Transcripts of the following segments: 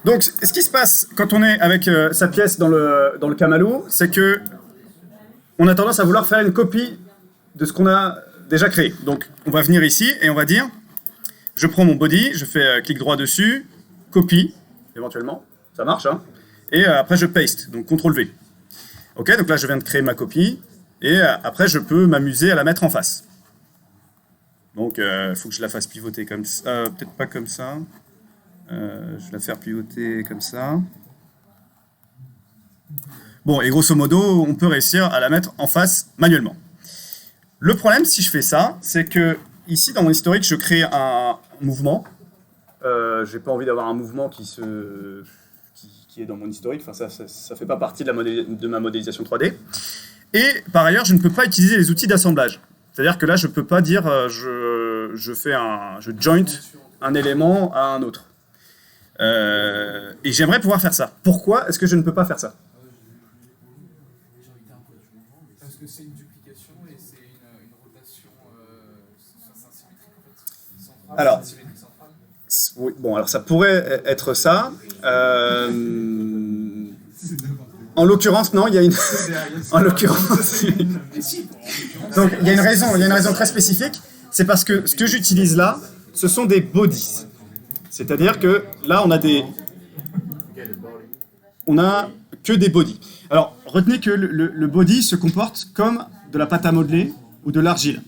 Donc, ce qui se passe quand on est avec sa pièce dans le Kamalou, c'est que on a tendance à vouloir faire une copie de ce qu'on a déjà créé. Donc, on va venir ici et on va dire, je prends mon body, je fais clic droit dessus, copie, éventuellement, ça marche, hein, et après je paste, donc CTRL V. Ok, donc là je viens de créer ma copie, et après je peux m'amuser à la mettre en face. Donc, il faut que je la fasse pivoter comme ça, peut-être pas comme ça. Je vais la faire pivoter comme ça. Bon, et grosso modo, on peut réussir à la mettre en face manuellement. Le problème, si je fais ça, c'est que ici, dans mon historique, je crée un mouvement. J'ai pas envie d'avoir un mouvement qui est dans mon historique. Enfin, ça fait pas partie de ma modélisation 3D. Et par ailleurs, je ne peux pas utiliser les outils d'assemblage. C'est-à-dire que là, je peux pas dire je joint un élément à un autre. Et j'aimerais pouvoir faire ça. Pourquoi est-ce que je ne peux pas faire ça? Parce que c'est une duplication et c'est une rotation symétrique en fait. Centrale, Alors, symétrique centrale. oui, bon, alors ça pourrait être ça. En l'occurrence, non, il y a une. En l'occurrence. Donc, il y a une raison très spécifique. C'est parce que ce que j'utilise là, ce sont des bodies. C'est-à-dire que là, on a que des bodies. Alors, retenez que le body se comporte comme de la pâte à modeler ou de l'argile.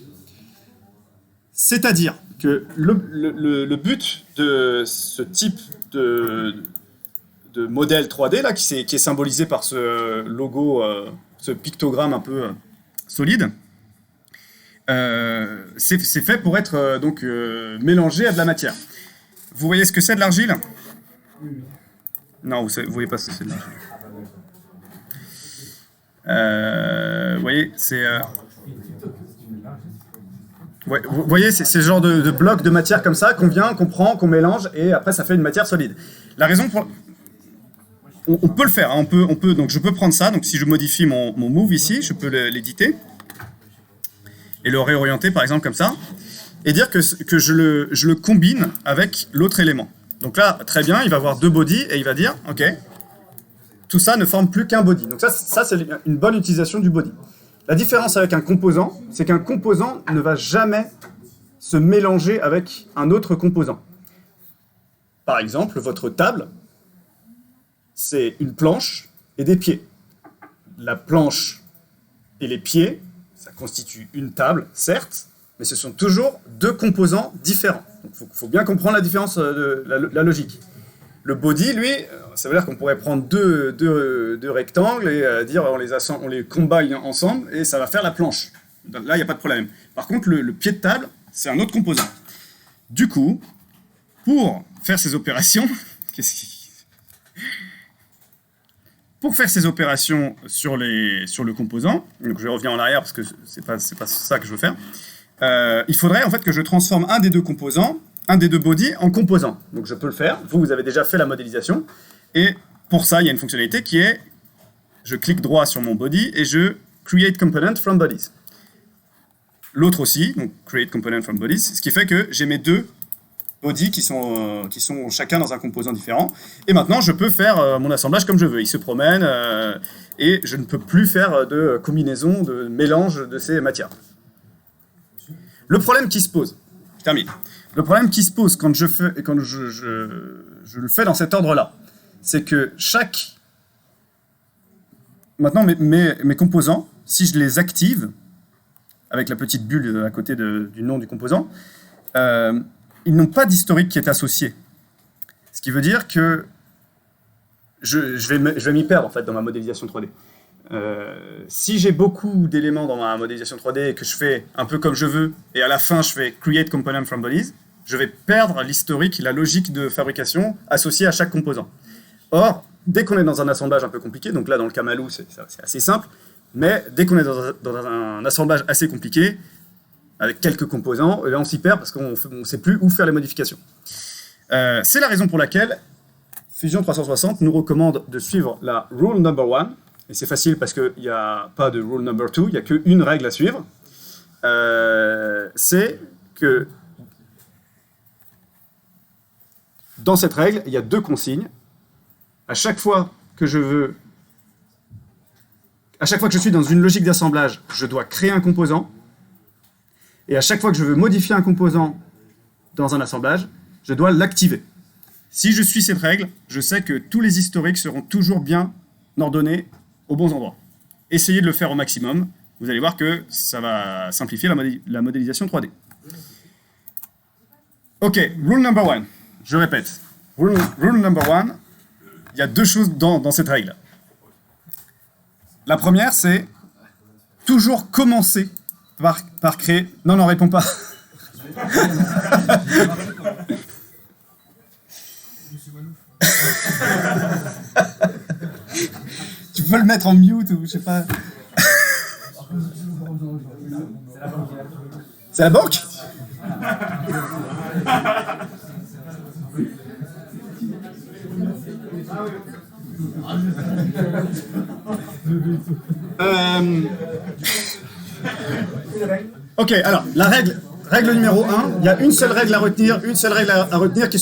C'est-à-dire que le but de ce type de modèle 3D, là, qui est symbolisé par ce logo, ce pictogramme un peu solide, c'est fait pour être mélangé à de la matière. Vous voyez ce que c'est de l'argile? Non, vous voyez pas ce que c'est de l'argile. Vous voyez, c'est... ouais, vous voyez, c'est ce genre de blocs de matière comme ça qu'on vient, qu'on prend, qu'on mélange, et après ça fait une matière solide. La raison pour... On peut le faire, hein, donc je peux prendre ça, donc si je modifie mon move ici, je peux l'éditer, et le réorienter par exemple comme ça, et dire que je le combine avec l'autre élément. Donc là, très bien, il va avoir deux bodies, et il va dire, ok, tout ça ne forme plus qu'un body. Donc ça c'est une bonne utilisation du body. La différence avec un composant, c'est qu'un composant ne va jamais se mélanger avec un autre composant. Par exemple, votre table, c'est une planche et des pieds. La planche et les pieds, ça constitue une table, certes, mais ce sont toujours deux composants différents. Donc il faut bien comprendre la différence de la logique. Le body, lui, ça veut dire qu'on pourrait prendre deux rectangles et dire on les combine ensemble et ça va faire la planche. Là, il n'y a pas de problème. Par contre, le pied de table, c'est un autre composant. Du coup, pour faire ces opérations, pour faire ces opérations sur le composant, donc je reviens en arrière parce que c'est pas ça que je veux faire, il faudrait en fait que je transforme un des deux composants, un des deux bodies en composant. Donc je peux le faire, vous avez déjà fait la modélisation, et pour ça il y a une fonctionnalité qui est, je clique droit sur mon body et je create component from bodies. L'autre aussi, donc create component from bodies, ce qui fait que j'ai mes deux bodies qui sont chacun dans un composant différent, et maintenant je peux faire mon assemblage comme je veux. Il se promène, et je ne peux plus faire de combinaison, de mélange de ces matières. Le problème qui se pose, je termine. Le problème qui se pose quand je le fais dans cet ordre-là, c'est que maintenant mes composants, si je les active, avec la petite bulle à côté du nom du composant, ils n'ont pas d'historique qui est associé. Ce qui veut dire que je vais m'y perdre en fait dans ma modélisation 3D. Si j'ai beaucoup d'éléments dans ma modélisation 3D et que je fais un peu comme je veux, et à la fin je fais Create Component from Bodies, je vais perdre l'historique, la logique de fabrication associée à chaque composant. Or, dès qu'on est dans un assemblage un peu compliqué, donc là dans le Kamalou c'est assez simple, mais dès qu'on est dans un assemblage assez compliqué, avec quelques composants, on s'y perd parce qu'on ne sait plus où faire les modifications. C'est la raison pour laquelle Fusion 360 nous recommande de suivre la rule number 1, et c'est facile parce qu'il n'y a pas de rule number 2, il n'y a qu'une règle à suivre. C'est que dans cette règle, il y a deux consignes. à chaque fois que je suis dans une logique d'assemblage, je dois créer un composant. Et à chaque fois que je veux modifier un composant dans un assemblage, je dois l'activer. Si je suis cette règle, je sais que tous les historiques seront toujours bien ordonnés aux bons endroits. Essayez de le faire au maximum. Vous allez voir que ça va simplifier la modélisation 3D. Ok, rule number one. Je répète. Rule number one, il y a 2 choses dans cette règle. La première, c'est toujours commencer par créer... Non, réponds pas. Tu peux le mettre en mute ou je sais pas. C'est la banque? Ok, alors, la règle numéro 1, il y a une seule règle à retenir, qui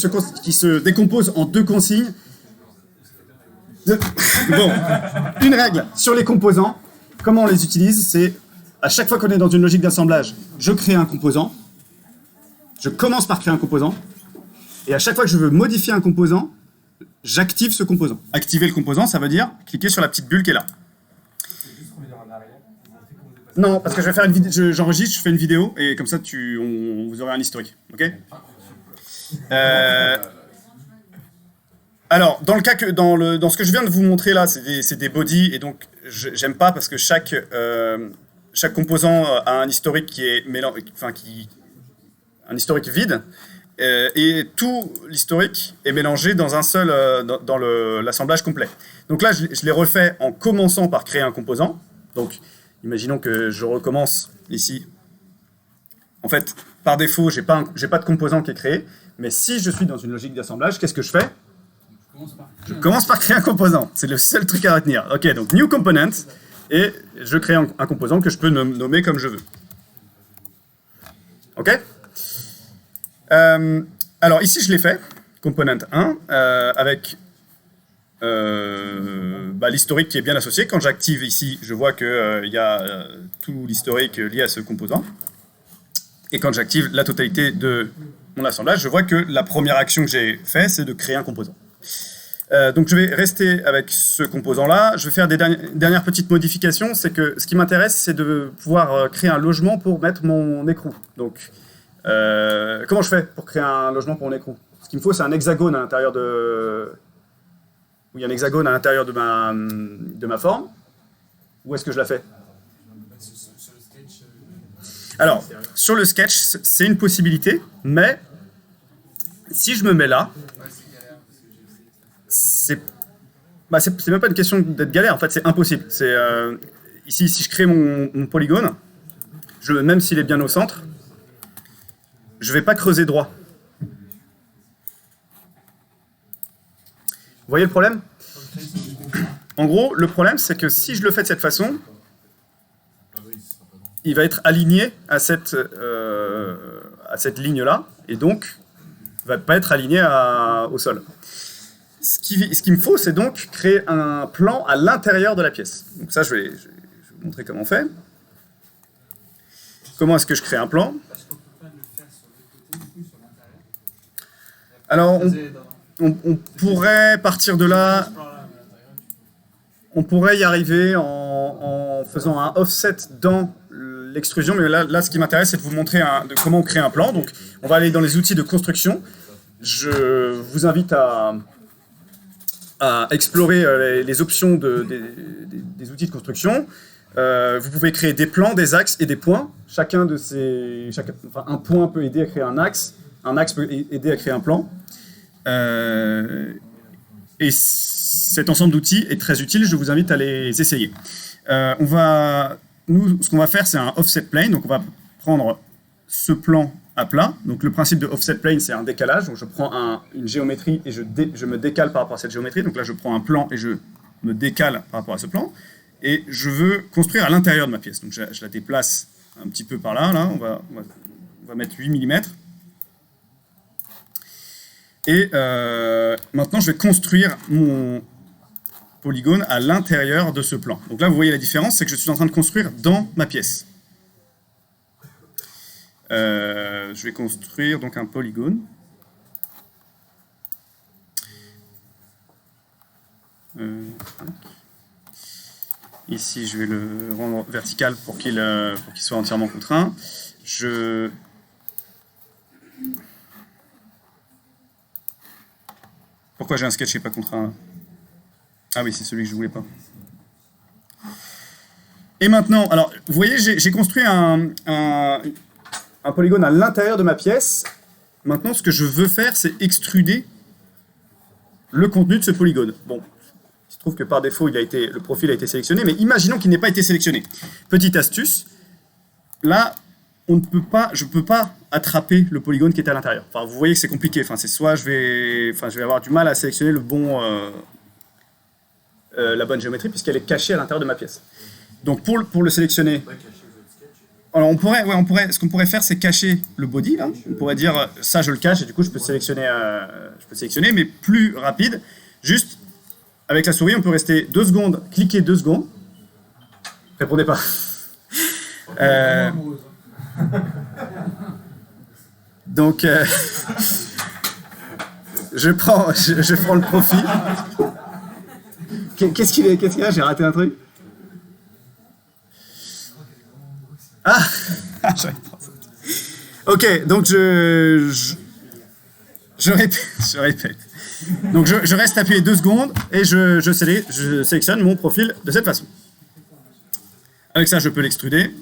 se décompose en 2 consignes. Bon, une règle sur les composants. Comment on les utilise? C'est à chaque fois qu'on est dans une logique d'assemblage, je crée un composant. Je commence par créer un composant. Et à chaque fois que je veux modifier un composant, j'active ce composant. Activer le composant, ça veut dire cliquer sur la petite bulle qui est là. Non, parce que je vais faire une vidéo, j'enregistre, je fais une vidéo, et comme ça, vous aurez un historique. Ok? Alors, dans ce que je viens de vous montrer là, c'est des bodies, et donc j'aime pas parce que chaque composant a un historique qui est un historique vide, et tout l'historique est mélangé dans un seul, dans l'assemblage complet. Donc là, je l'ai refait en commençant par créer un composant. Donc, imaginons que je recommence ici. En fait, par défaut, j'ai pas de composant qui est créé, mais si je suis dans une logique d'assemblage, qu'est-ce que je fais? Je commence par créer un composant. C'est le seul truc à retenir. Ok, donc new component, et je crée un composant que je peux nommer comme je veux. Ok? Alors ici, je l'ai fait, component 1, avec l'historique qui est bien associé. Quand j'active ici, je vois qu'il y a tout l'historique lié à ce composant. Et quand j'active la totalité de mon assemblage, je vois que la première action que j'ai faite, c'est de créer un composant. Donc je vais rester avec ce composant-là. Je vais faire des dernières petites modifications. C'est que ce qui m'intéresse, c'est de pouvoir créer un logement pour mettre mon écrou. Donc, comment je fais pour créer un logement pour mon écrou? Ce qu'il me faut, c'est un hexagone à l'intérieur de... Où il y a un hexagone à l'intérieur de ma forme. Où est-ce que je la fais? Alors, sur le sketch, c'est une possibilité, mais si je me mets là, c'est même pas une question d'être galère, en fait, c'est impossible. Ici, si je crée mon polygone, même s'il est bien au centre, je ne vais pas creuser droit. Vous voyez le problème? En gros, le problème, c'est que si je le fais de cette façon, il va être aligné à cette ligne-là, et donc, il ne va pas être aligné au sol. Ce qu'il me faut, c'est donc créer un plan à l'intérieur de la pièce. Donc ça, je vais vous montrer comment on fait. Comment est-ce que je crée un plan? Alors, on pourrait partir de là, on pourrait y arriver en faisant un offset dans l'extrusion, mais là ce qui m'intéresse, c'est de vous montrer comment on crée un plan. Donc, on va aller dans les outils de construction. Je vous invite à explorer les options des outils de construction. Vous pouvez créer des plans, des axes et des points. Un point peut aider à créer un axe peut aider à créer un plan. Et cet ensemble d'outils est très utile, je vous invite à les essayer. Nous, ce qu'on va faire, c'est un offset plane. Donc, on va prendre ce plan à plat. Donc, le principe de offset plane, c'est un décalage. Donc, je prends une géométrie et je me décale par rapport à cette géométrie. Donc là, je prends un plan et je me décale par rapport à ce plan. Et je veux construire à l'intérieur de ma pièce. Donc, je la déplace un petit peu par là. On va mettre 8 mm. Et maintenant, je vais construire polygone à l'intérieur de ce plan. Donc là, vous voyez la différence, c'est que je suis en train de construire dans ma pièce. Je vais construire donc un polygone. Ici, je vais le rendre vertical pour qu'il soit entièrement contraint. Pourquoi j'ai un sketch et pas contraint là? Ah oui, c'est celui que je voulais pas. Et maintenant, alors, vous voyez, j'ai construit un polygone à l'intérieur de ma pièce. Maintenant, ce que je veux faire, c'est extruder le contenu de ce polygone. Bon, il se trouve que par défaut, le profil a été sélectionné, mais imaginons qu'il n'ait pas été sélectionné. Petite astuce, là, je ne peux pas attraper le polygone qui est à l'intérieur. Enfin, vous voyez que c'est compliqué. Enfin, c'est soit je vais avoir du mal à sélectionner la bonne géométrie, puisqu'elle est cachée à l'intérieur de ma pièce. Donc, pour le sélectionner... Alors, ce qu'on pourrait faire, c'est cacher le body, là. On pourrait dire, ça, je le cache, et du coup, je peux sélectionner, mais plus rapide. Juste, avec la souris, on peut rester 2 secondes, cliquer 2 secondes. Répondez pas. Donc, je prends le profil. Qu'est-ce qu'il y a? J'ai raté un truc. Ah, j'avais pensé. Ok, donc je répète. Donc je reste appuyé 2 secondes et je sélectionne mon profil de cette façon. Avec ça, je peux l'extruder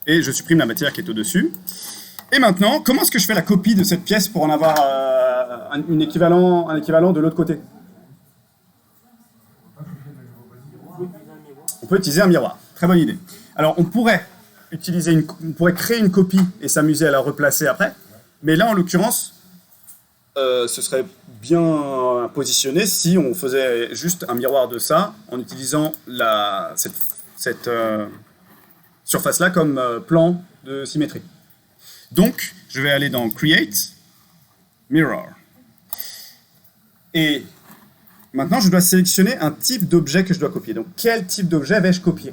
et je supprime la matière qui est au-dessus. Et maintenant, comment est-ce que je fais la copie de cette pièce pour en avoir un équivalent de l'autre côté? On peut utiliser un miroir. Très bonne idée. Alors, on pourrait créer une copie et s'amuser à la replacer après. Mais là, en l'occurrence, ce serait bien positionné si on faisait juste un miroir de ça en utilisant cette surface-là comme plan de symétrie. Donc, je vais aller dans Create, Mirror. Et maintenant, je dois sélectionner un type d'objet que je dois copier. Donc, quel type d'objet vais-je copier?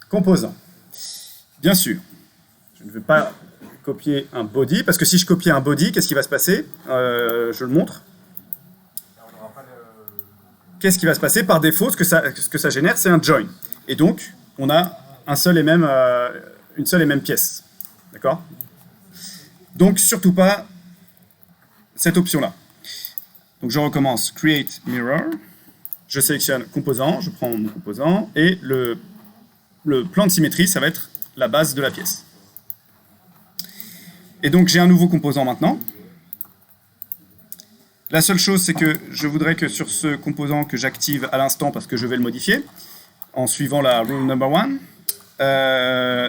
Composant. Bien sûr, je ne vais pas copier un body, parce que si je copiais un body, qu'est-ce qui va se passer? Je le montre. Qu'est-ce qui va se passer? Par défaut, ce que ça génère, c'est un join. Et donc, on a une seule et même pièce. D'accord? Donc, surtout pas cette option-là. Donc, je recommence Create Mirror. Je sélectionne composant, je prends mon composant, et le plan de symétrie, ça va être la base de la pièce. Et donc, j'ai un nouveau composant maintenant. La seule chose, c'est que je voudrais que sur ce composant que j'active à l'instant, parce que je vais le modifier, en suivant la rule number 1,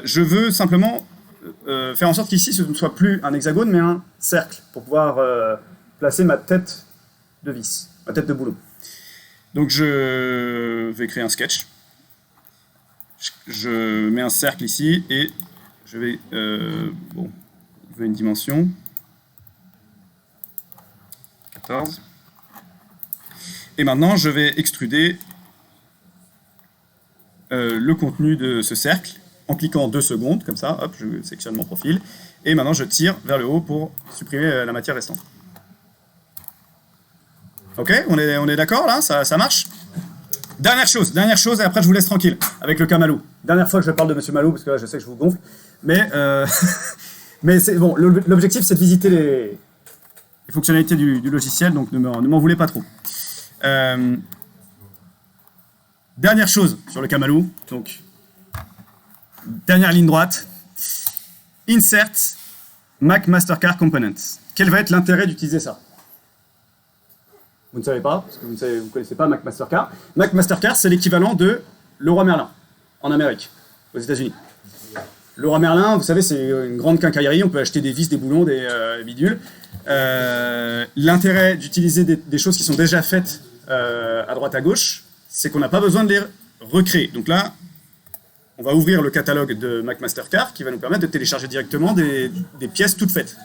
je veux simplement faire en sorte qu'ici, ce ne soit plus un hexagone, mais un cercle, pour pouvoir placer ma tête de vis, ma tête de boulot. Donc, je vais créer un sketch. Je mets un cercle ici et je vais... je veux une dimension. 14. Et maintenant, je vais extruder le contenu de ce cercle en cliquant 2 secondes, comme ça, hop, je sélectionne mon profil. Et maintenant, je tire vers le haut pour supprimer la matière restante. Ok, on est d'accord là? Ça marche? Dernière chose, et après je vous laisse tranquille avec le cas Malou. Dernière fois que je parle de Monsieur Malou, parce que là je sais que je vous gonfle, mais c'est bon. L'objectif c'est de visiter les fonctionnalités du logiciel, donc ne m'en voulez pas trop. Dernière chose sur le cas Malou, donc dernière ligne droite, Insert Mac Mastercard Components. Quel va être l'intérêt d'utiliser ça? Vous ne savez pas, parce que vous ne connaissez pas Mac Mastercard. Mac Mastercard, c'est l'équivalent de Leroy Merlin, en Amérique, aux États-Unis. Leroy Merlin, vous savez, c'est une grande quincaillerie, on peut acheter des vis, des boulons, des bidules. L'intérêt d'utiliser des choses qui sont déjà faites à droite à gauche, c'est qu'on n'a pas besoin de les recréer. Donc là, on va ouvrir le catalogue de Mac Mastercard qui va nous permettre de télécharger directement des pièces toutes faites.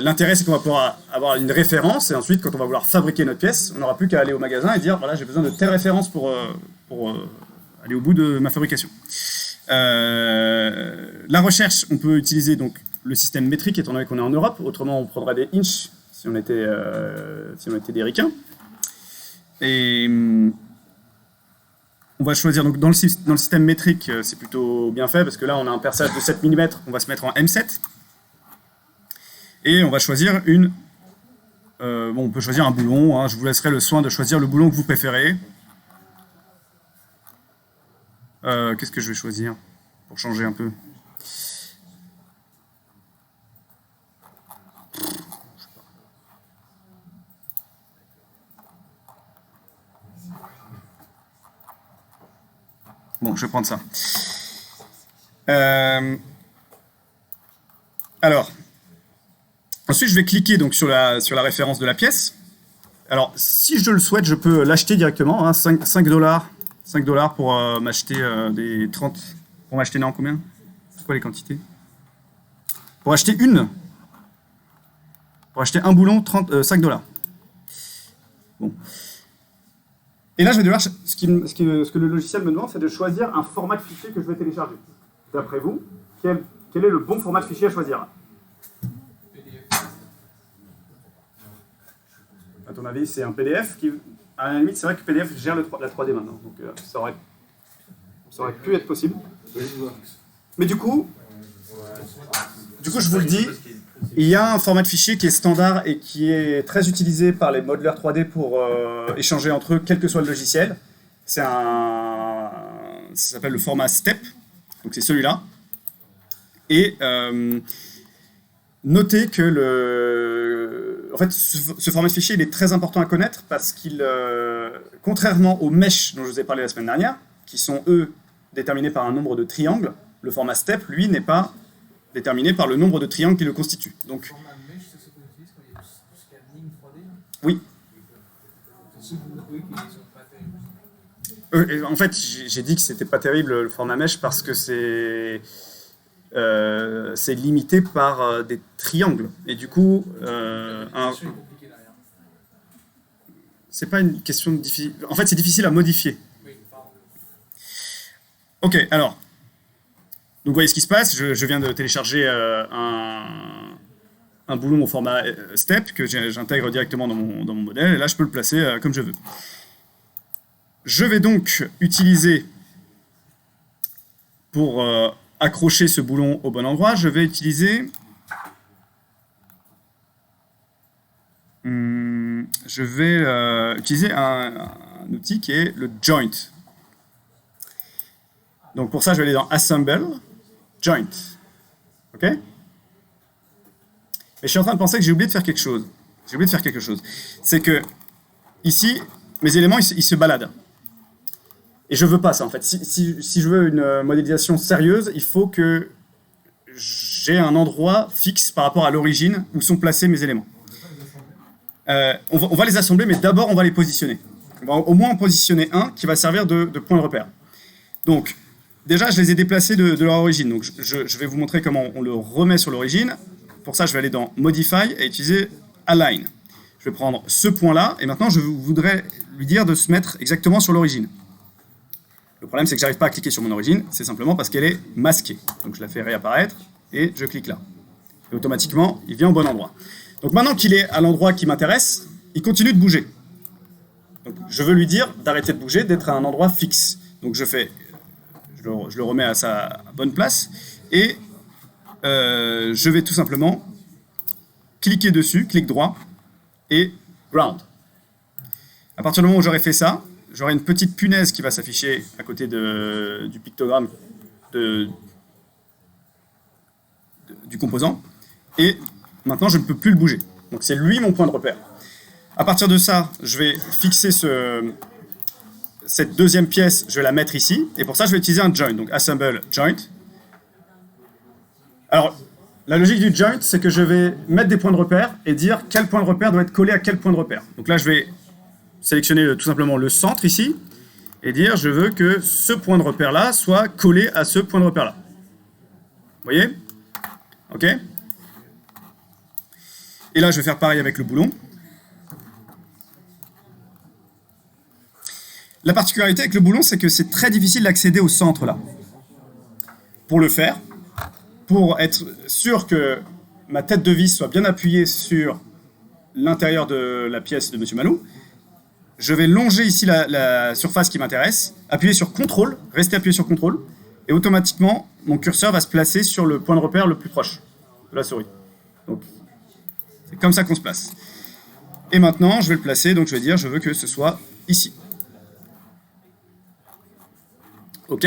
L'intérêt, c'est qu'on va pouvoir avoir une référence, et ensuite, quand on va vouloir fabriquer notre pièce, on n'aura plus qu'à aller au magasin et dire, voilà, j'ai besoin de telle référence pour aller au bout de ma fabrication. La recherche, on peut utiliser donc le système métrique, étant donné qu'on est en Europe, autrement on prendrait des inches si on était des ricains. Et on va choisir, donc dans le système métrique, c'est plutôt bien fait, parce que là on a un perçage de 7 mm, on va se mettre en M7. Et on va choisir on peut choisir un boulon, hein, je vous laisserai le soin de choisir le boulon que vous préférez. Qu'est-ce que je vais choisir pour changer un peu? Bon, je vais prendre ça. Alors, ensuite, je vais cliquer donc, sur la référence de la pièce. Alors, si je le souhaite, je peux l'acheter directement, hein, 5 $. 5 $ pour m'acheter des 30... Pour m'acheter, non, combien? C'est quoi les quantités? Pour acheter un boulon, 5 $. Bon. Et là, je vais devoir... Ce que le logiciel me demande, c'est de choisir un format de fichier que je vais télécharger. D'après vous, quel est le bon format de fichier à choisir? À ton avis, c'est un PDF qui... À la limite, c'est vrai que PDF gère la 3D maintenant, donc ça aurait pu être possible. Mais du coup, je vous le dis, il y a un format de fichier qui est standard et qui est très utilisé par les modeleurs 3D pour échanger entre eux, quel que soit le logiciel. Ça s'appelle le format STEP, donc c'est celui-là. Et notez que en fait, ce format de fichier il est très important à connaître parce qu'il, contrairement aux meshes dont je vous ai parlé la semaine dernière, qui sont eux déterminés par un nombre de triangles, le format STEP, lui, n'est pas déterminé par le nombre de triangles qui le constituent. Donc, le format mesh, c'est ce qu'on utilise quand il y a du scanning 3D? Oui. C'est ceux que vous trouvez qui sont pas terribles? En fait, j'ai dit que c'était pas terrible le format mesh parce que c'est limité par des triangles. Et du coup, c'est pas une question de difficile. En fait, c'est difficile à modifier. Ok, alors. Donc, vous voyez ce qui se passe. Je viens de télécharger un boulon au format STEP que j'intègre directement dans mon modèle. Et là, je peux le placer comme je veux. Je vais donc utiliser pour accrocher ce boulon au bon endroit, je vais utiliser un outil qui est le joint. Donc pour ça, je vais aller dans Assemble, Joint. OK? Mais je suis en train de penser que j'ai oublié de faire quelque chose. C'est que ici, mes éléments, ils se baladent. Et je veux pas ça, en fait. Si je veux une modélisation sérieuse, il faut que j'ai un endroit fixe par rapport à l'origine où sont placés mes éléments. On va les assembler, mais d'abord, on va les positionner. On va au moins en positionner un qui va servir de point de repère. Donc, déjà, je les ai déplacés de leur origine. Donc, je vais vous montrer comment on le remet sur l'origine. Pour ça, je vais aller dans Modify et utiliser Align. Je vais prendre ce point-là, et maintenant, je voudrais lui dire de se mettre exactement sur l'origine. Le problème, c'est que je n'arrive pas à cliquer sur mon origine, c'est simplement parce qu'elle est masquée. Donc je la fais réapparaître, et je clique là. Et automatiquement, il vient au bon endroit. Donc maintenant qu'il est à l'endroit qui m'intéresse, il continue de bouger. Donc je veux lui dire d'arrêter de bouger, d'être à un endroit fixe. Donc je le remets à sa bonne place, et je vais tout simplement cliquer dessus, clic droit, et ground. À partir du moment où j'aurai fait ça, j'aurai une petite punaise qui va s'afficher à côté du pictogramme du composant. Et maintenant, je ne peux plus le bouger. Donc c'est lui mon point de repère. À partir de ça, je vais fixer cette deuxième pièce, je vais la mettre ici. Et pour ça, je vais utiliser un join. Donc Assemble Joint. Alors, la logique du joint, c'est que je vais mettre des points de repère et dire quel point de repère doit être collé à quel point de repère. Donc là, je vais sélectionner tout simplement le centre ici et dire je veux que ce point de repère là soit collé à ce point de repère là. Vous voyez? Ok? Et là, je vais faire pareil avec le boulon. La particularité avec le boulon, c'est que c'est très difficile d'accéder au centre, là. Pour le faire, pour être sûr que ma tête de vis soit bien appuyée sur l'intérieur de la pièce de M. Malou, je vais longer ici la surface qui m'intéresse, appuyer sur CTRL, rester appuyé sur CTRL, et automatiquement, mon curseur va se placer sur le point de repère le plus proche de la souris. Donc, c'est comme ça qu'on se place. Et maintenant, je vais le placer, donc je vais dire, je veux que ce soit ici. Ok.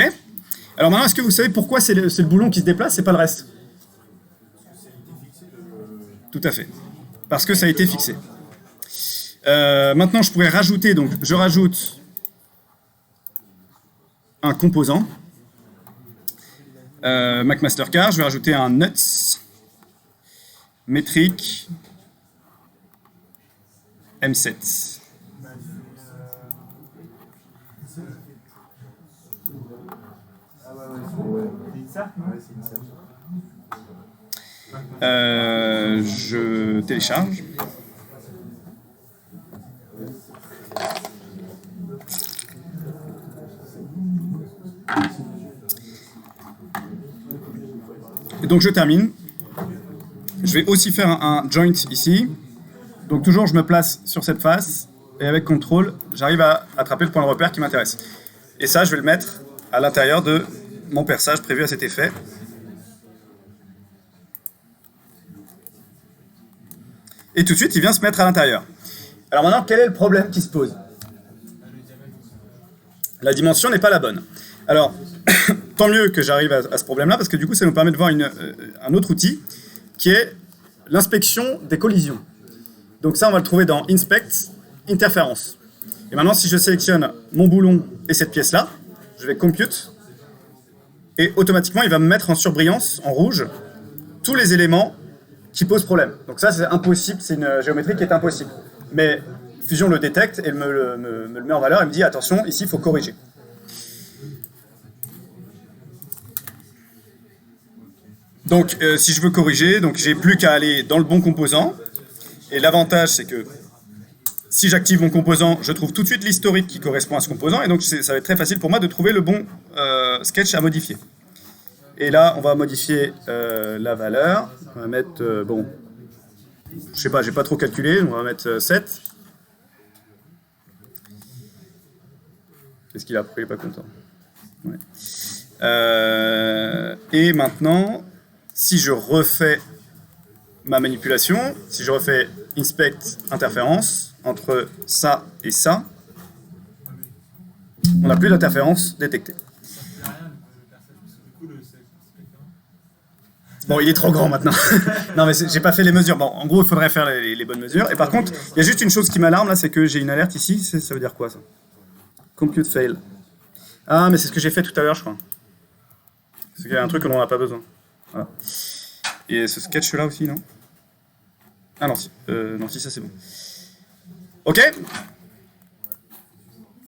Alors maintenant, est-ce que vous savez pourquoi c'est le boulon qui se déplace et pas le reste? Tout à fait. Parce que ça a été fixé. Maintenant, je pourrais rajouter, donc je rajoute un composant. McMasterCard, je vais rajouter un nuts, métrique, M7. Je télécharge. Et donc je termine. Je vais aussi faire un joint ici. Donc toujours je me place sur cette face et avec CTRL, j'arrive à attraper le point de repère qui m'intéresse. Et ça, je vais le mettre à l'intérieur de mon perçage prévu à cet effet. Et tout de suite, il vient se mettre à l'intérieur. Alors maintenant, quel est le problème qui se pose? La dimension n'est pas la bonne. Alors, tant mieux que j'arrive à ce problème-là, parce que du coup, ça nous permet de voir un autre outil, qui est l'inspection des collisions. Donc ça, on va le trouver dans Inspect, Interférence. Et maintenant, si je sélectionne mon boulon et cette pièce-là, je vais Compute, et automatiquement, il va me mettre en surbrillance, en rouge, tous les éléments qui posent problème. Donc ça, c'est impossible, c'est une géométrie qui est impossible. Mais Fusion le détecte et me le met en valeur et me dit, attention, ici, il faut corriger. Donc, si je veux corriger, donc j'ai plus qu'à aller dans le bon composant. Et l'avantage, c'est que si j'active mon composant, je trouve tout de suite l'historique qui correspond à ce composant. Et donc, ça va être très facile pour moi de trouver le bon sketch à modifier. Et là, on va modifier la valeur. On va mettre, bon, je sais pas, j'ai pas trop calculé. On va mettre 7. Qu'est-ce qu'il a pris? Il est pas content. Ouais. Et maintenant, si je refais ma manipulation, si je refais Inspect Interférence entre ça et ça, on n'a plus d'interférence détectée. Bon, il est trop grand maintenant. Non, mais j'ai pas fait les mesures. Bon, en gros, il faudrait faire les bonnes mesures. Et par contre, il y a juste une chose qui m'alarme là, c'est que j'ai une alerte ici. Ça veut dire quoi ça? Compute fail. Ah, mais c'est ce que j'ai fait tout à l'heure, je crois. C'est qu'il y a un truc que l'on n'a pas besoin. Voilà. Et ce sketch là aussi, non? Ah non, si. Non, si, ça c'est bon. Ok.